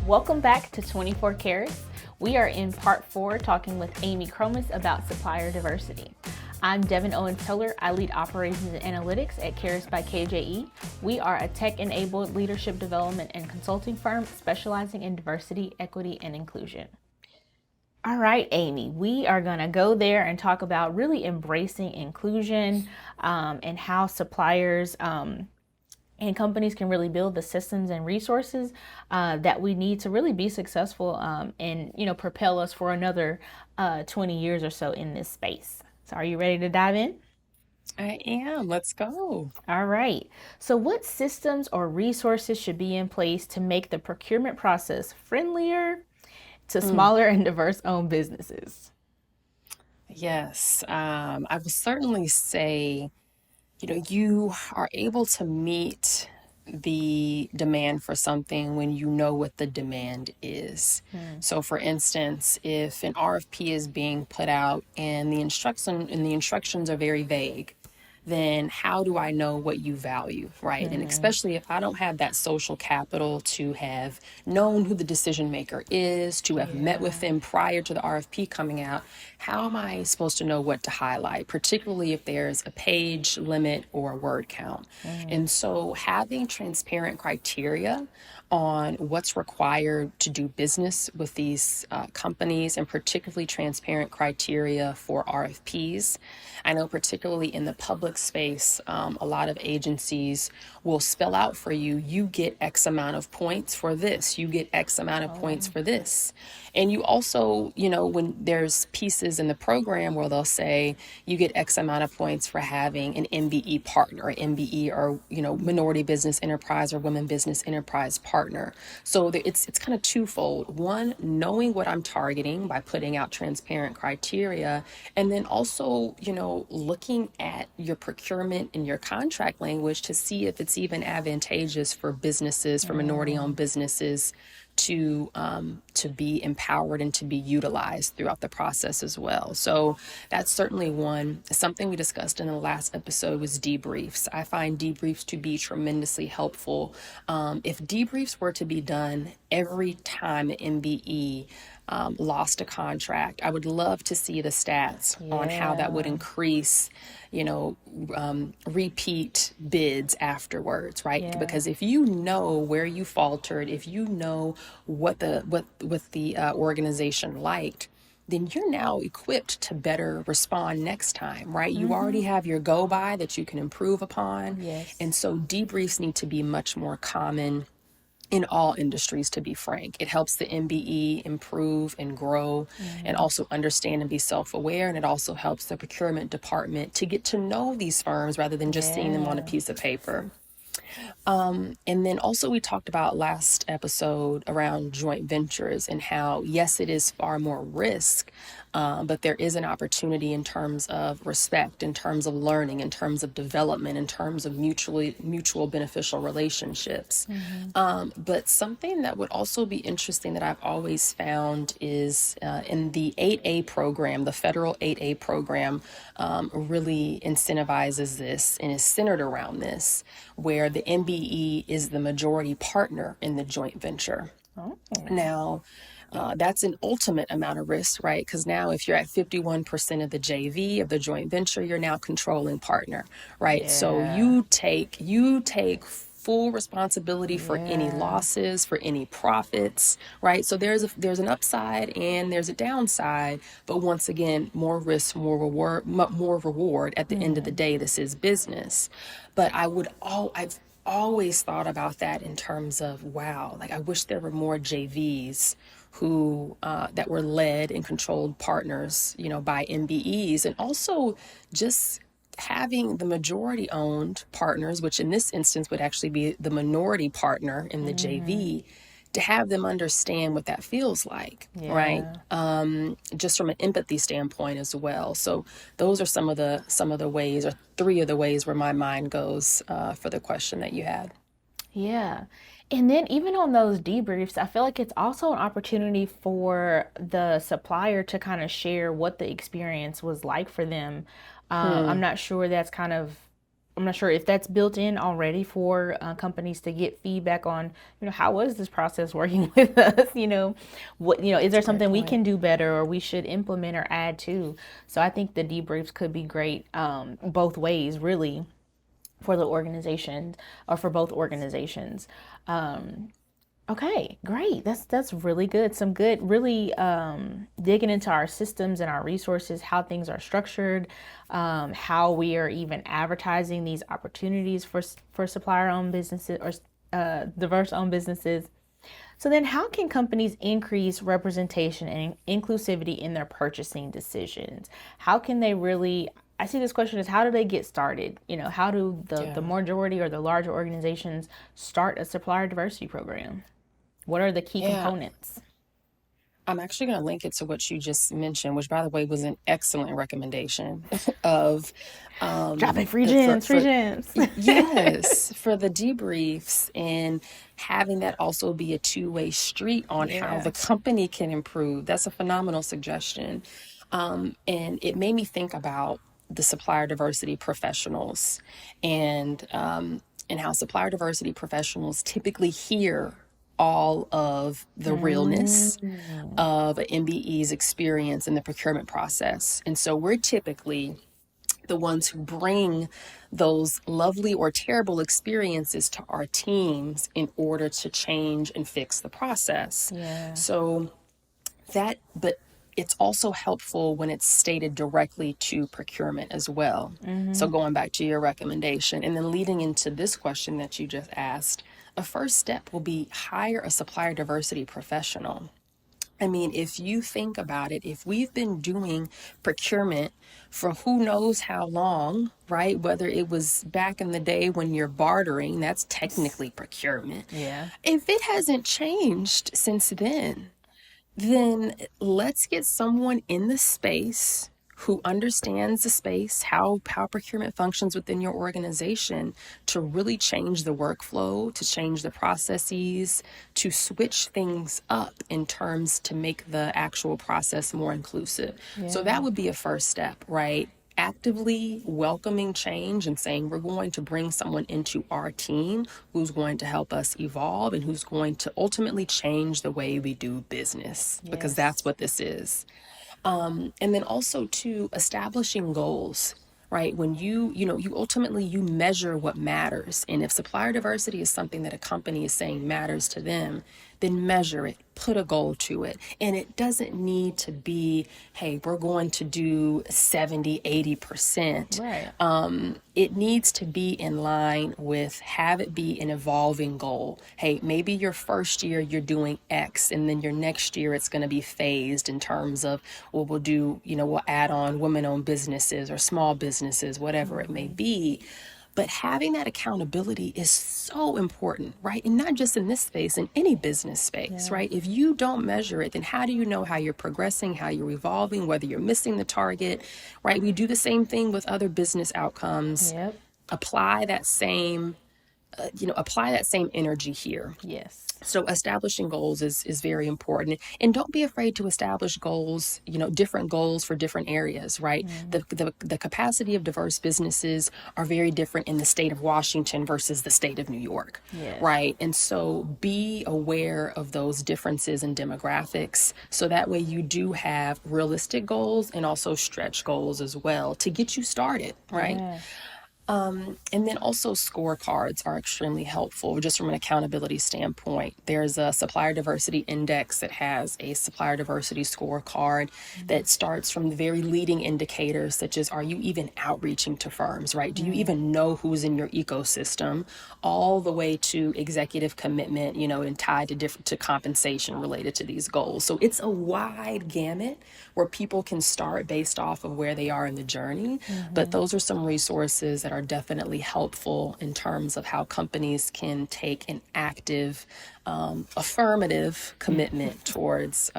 Welcome back to 24 Carats. We are in part 4 talking with Amie Kromis about supplier diversity. I'm Devin Owens-Teller. I lead operations and analytics at Carats by KJE. We are a tech-enabled leadership development and consulting firm specializing in diversity, equity, and inclusion. All right, Amie, we are going to go there and talk about really embracing inclusion and how suppliers and companies can really build the systems and resources that we need to really be successful and propel us for another 20 years or so in this space. So are you ready to dive in? I am. Let's go. All right. So what systems or resources should be in place to make the procurement process friendlier to smaller and diverse owned businesses? Yes. I would certainly say, you are able to meet the demand for something when you know what the demand is. So for instance, if an RFP is being put out and the instructions are very vague, then how do I know what you value, right? And especially if I don't have that social capital to have known who the decision maker is, to have met with them prior to the RFP coming out, how am I supposed to know what to highlight, particularly if there's a page limit or a word count? And so having transparent criteria on what's required to do business with these companies, and particularly transparent criteria for RFPs. I know particularly in the public space, a lot of agencies will spell out for you, you get X amount of points for this, you get X amount of points for this. And you also, when there's pieces in the program where they'll say you get X amount of points for having an MBE partner, or MBE, or, minority business enterprise or women business enterprise partner. So it's kind of twofold. One, knowing what I'm targeting by putting out transparent criteria, and then also, looking at your procurement and your contract language to see if it's even advantageous for businesses, for minority-owned businesses, to be empowered and to be utilized throughout the process as well. So that's certainly one. Something we discussed in the last episode was debriefs. I find debriefs to be tremendously helpful. If debriefs were to be done every time an MBE lost a contract, I would love to see the stats on how that would increase repeat bids afterwards, right? Yeah. Because if you know where you faltered, if you know what the organization liked, then you're now equipped to better respond next time, right? You already have your go by that you can improve upon. Yes. And so debriefs need to be much more common in all industries, to be frank. It helps the MBE improve and grow and also understand and be self-aware. And it also helps the procurement department to get to know these firms rather than just seeing them on a piece of paper. And then also we talked about last episode around joint ventures and how, yes, it is far more risk, but there is an opportunity in terms of respect, in terms of learning, in terms of development, in terms of mutual beneficial relationships. But something that would also be interesting that I've always found is in the 8A program, the federal 8A program really incentivizes this and is centered around this, where the MBE is the majority partner in the joint venture. Now, that's an ultimate amount of risk, right? Because now if you're at 51% of the JV, of the joint venture, you're now controlling partner, right? So you take full responsibility for any losses, for any profits, right? So there's an upside and there's a downside, but once again, more risk, more reward. At the end of the day, this is business. But I've always thought about that in terms of, wow, like I wish there were more JVs who that were led and controlled partners, by MBEs, and also just having the majority owned partners, which in this instance would actually be the minority partner in the JV, to have them understand what that feels like, right? Just from an empathy standpoint as well. So those are some of the ways, or three of the ways where my mind goes for the question that you had. Yeah. And then even on those debriefs, I feel like it's also an opportunity for the supplier to kind of share what the experience was like for them. I'm not sure that's kind of I'm not sure if that's built in already for companies to get feedback on, how was this process working with us? Is there That's a great something we point. can do better or we should implement or add to? So I think the debriefs could be great both ways, really, for the organization or for both organizations. Okay, great. That's really good. Some good, really digging into our systems and our resources, how things are structured, how we are even advertising these opportunities for supplier-owned businesses or diverse-owned businesses. So then, how can companies increase representation and inclusivity in their purchasing decisions? How can they really? I see this question as how do they get started? How do the Yeah. majority or the larger organizations start a supplier diversity program? What are the key Yeah. components? I'm actually going to link it to what you just mentioned, which, by the way, was an excellent recommendation of Dropping free for gems, free gems. yes, for the debriefs, and having that also be a two-way street on how Yeah. the company can improve. That's a phenomenal suggestion. And it made me think about the supplier diversity professionals and how supplier diversity professionals typically hear all of the realness Mm. of an MBE's experience in the procurement process. And so we're typically the ones who bring those lovely or terrible experiences to our teams in order to change and fix the process. Yeah. So but it's also helpful when it's stated directly to procurement as well. So going back to your recommendation and then leading into this question that you just asked, a first step will be hire a supplier diversity professional. I mean, if you think about it, if we've been doing procurement for who knows how long, right? Whether it was back in the day when you're bartering, that's technically procurement. Yeah. If it hasn't changed since then let's get someone in the space who understands the space, how procurement functions within your organization to really change the workflow, to change the processes, to switch things up in terms to make the actual process more inclusive. So Yeah. that would be a first step, right? Actively welcoming change and saying we're going to bring someone into our team who's going to help us evolve and who's going to ultimately change the way we do business, because Yes. that's what this is. And then also to establishing goals, right? When you ultimately you measure what matters. And if supplier diversity is something that a company is saying matters to them, then measure it, put a goal to it. And it doesn't need to be, hey, we're going to do 70, 80%. Right. It needs to be in line with have it be an evolving goal. Hey, maybe your first year you're doing X, and then your next year it's going to be phased in terms of, well, we'll add on women-owned businesses or small businesses, whatever it may be. But having that accountability is so important, right? And not just in this space, in any business space, Yeah. right? If you don't measure it, then how do you know how you're progressing, how you're evolving, whether you're missing the target, right? We do the same thing with other business outcomes. Yep. Apply that same, apply that same energy here. Yes. So establishing goals is very important, and don't be afraid to establish goals, different goals for different areas, right? The capacity of diverse businesses are very different in the state of Washington versus the state of New York, Yes. right? And so be aware of those differences in demographics. So that way you do have realistic goals and also stretch goals as well to get you started, right? Yeah. And then also scorecards are extremely helpful just from an accountability standpoint. There's a supplier diversity index that has a supplier diversity scorecard that starts from the very leading indicators, such as are you even outreaching to firms, right? Do you even know who's in your ecosystem, all the way to executive commitment, and tied to compensation related to these goals. So it's a wide gamut where people can start based off of where they are in the journey. But those are some resources that are definitely helpful in terms of how companies can take an active, affirmative commitment towards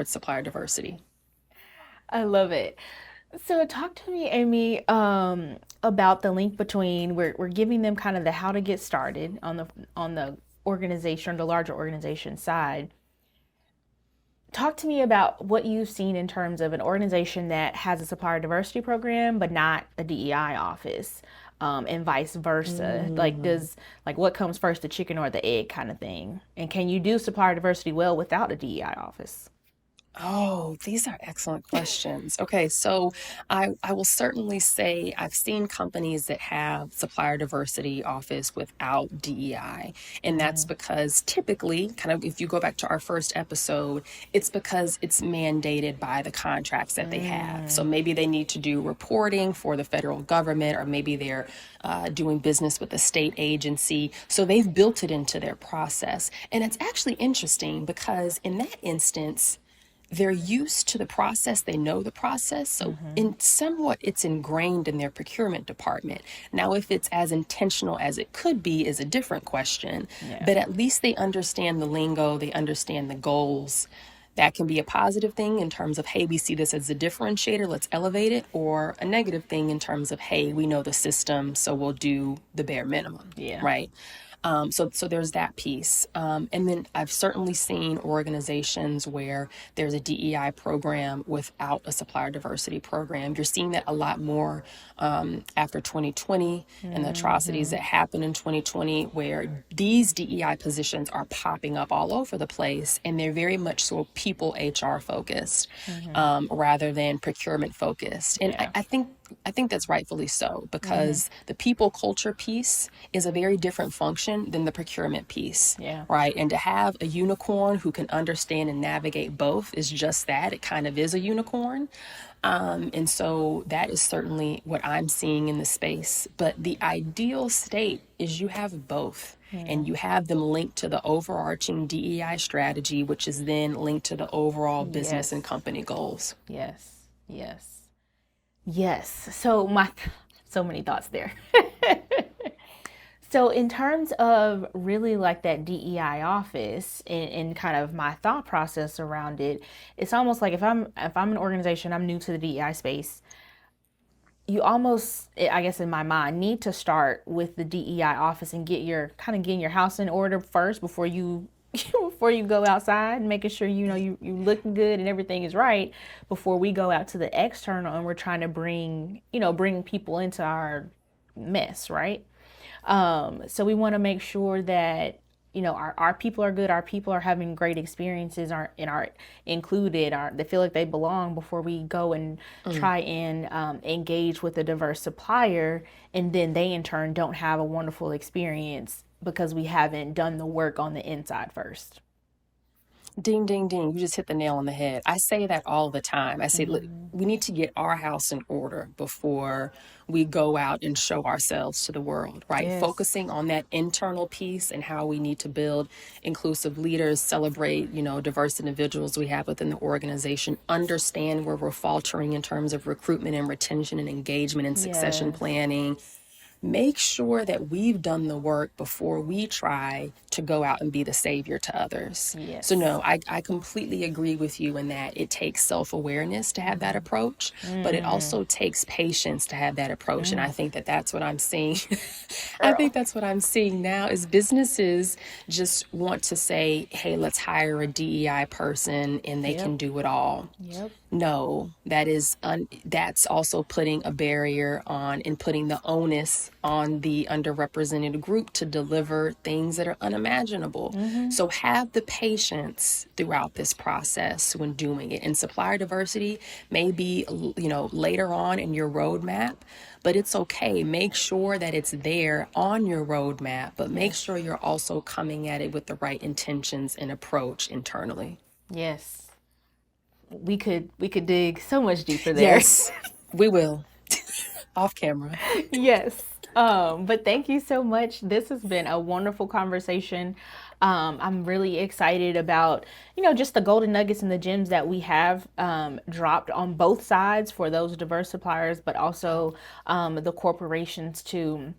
supplier diversity. I love it. So talk to me, Amy, about the link between we're giving them kind of the how to get started on the organization, the larger organization side. Talk to me about what you've seen in terms of an organization that has a supplier diversity program but not a DEI office. and vice versa? Like what comes first, the chicken or the egg kind of thing? And can you do supplier diversity well without a DEI office? Oh, these are excellent questions. Okay, so I will certainly say I've seen companies that have supplier diversity office without DEI. And that's because typically, kind of if you go back to our first episode, it's because it's mandated by the contracts that they have. So maybe they need to do reporting for the federal government, or maybe they're doing business with a state agency. So they've built it into their process. And it's actually interesting because in that instance, they're used to the process, they know the process, so in somewhat it's ingrained in their procurement department. Now, if it's as intentional as it could be is a different question, but at least they understand the lingo, they understand the goals. That can be a positive thing in terms of, hey, we see this as a differentiator, let's elevate it, or a negative thing in terms of, hey, we know the system, so we'll do the bare minimum, right? So there's that piece. And then I've certainly seen organizations where there's a DEI program without a supplier diversity program. You're seeing that a lot more after 2020 and the atrocities that happened in 2020, where these DEI positions are popping up all over the place, and they're very much so people HR focused rather than procurement focused. And I think that's rightfully so, because the people culture piece is a very different function than the procurement piece, right? And to have a unicorn who can understand and navigate both is just that. It kind of is a unicorn. And so that is certainly what I'm seeing in the space. But the ideal state is you have both. And you have them linked to the overarching DEI strategy, which is then linked to the overall business and company goals. Yes. So many thoughts there. So in terms of really like that DEI office and kind of my thought process around it, it's almost like if I'm an organization, I'm new to the DEI space, you almost, I guess in my mind, need to start with the DEI office and getting your house in order first before you go outside, making sure you looking good and everything is right before we go out to the external and we're trying to bring people into our mess, right? So we want to make sure that our people are good, our people are having great experiences, are included, they feel like they belong before we go and try and engage with a diverse supplier, and then they in turn don't have a wonderful experience because we haven't done the work on the inside first. Ding, ding, ding. You just hit the nail on the head. I say that all the time. I say, look, we need to get our house in order before we go out and show ourselves to the world, right? Yes. Focusing on that internal piece and how we need to build inclusive leaders, celebrate, diverse individuals we have within the organization, understand where we're faltering in terms of recruitment and retention and engagement and succession planning. Make sure that we've done the work before we try to go out and be the savior to others. Yes. So no, I completely agree with you in that it takes self-awareness to have that approach, but it also takes patience to have that approach. And I think that that's what I'm seeing. I think that's what I'm seeing now is businesses just want to say, hey, let's hire a DEI person and they can do it all. No, that's also putting a barrier on and putting the onus on the underrepresented group to deliver things that are unimaginable. So have the patience throughout this process when doing it. And supplier diversity may be, later on in your roadmap, but it's okay. Make sure that it's there on your roadmap, but make sure you're also coming at it with the right intentions and approach internally. Yes. We could dig so much deeper there. Yes, we will. Off camera. Yes. But thank you so much. This has been a wonderful conversation. I'm really excited about, just the golden nuggets and the gems that we have dropped on both sides for those diverse suppliers, but also the corporations to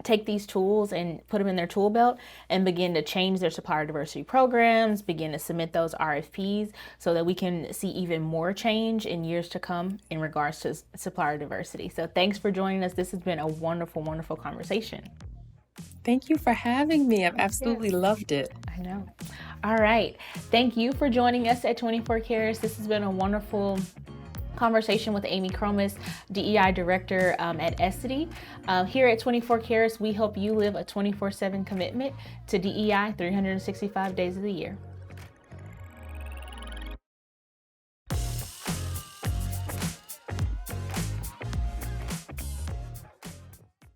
take these tools and put them in their tool belt and begin to change their supplier diversity programs, begin to submit those RFPs so that we can see even more change in years to come in regards to supplier diversity. So thanks for joining us. This has been a wonderful, wonderful conversation. Thank you for having me. I've absolutely loved it. I know. All right. Thank you for joining us at 24 Cares. This has been a wonderful conversation with Amie Kromis, DEI Director at Essity. Here at 24 Cares, we help you live a 24/7 commitment to DEI 365 days of the year.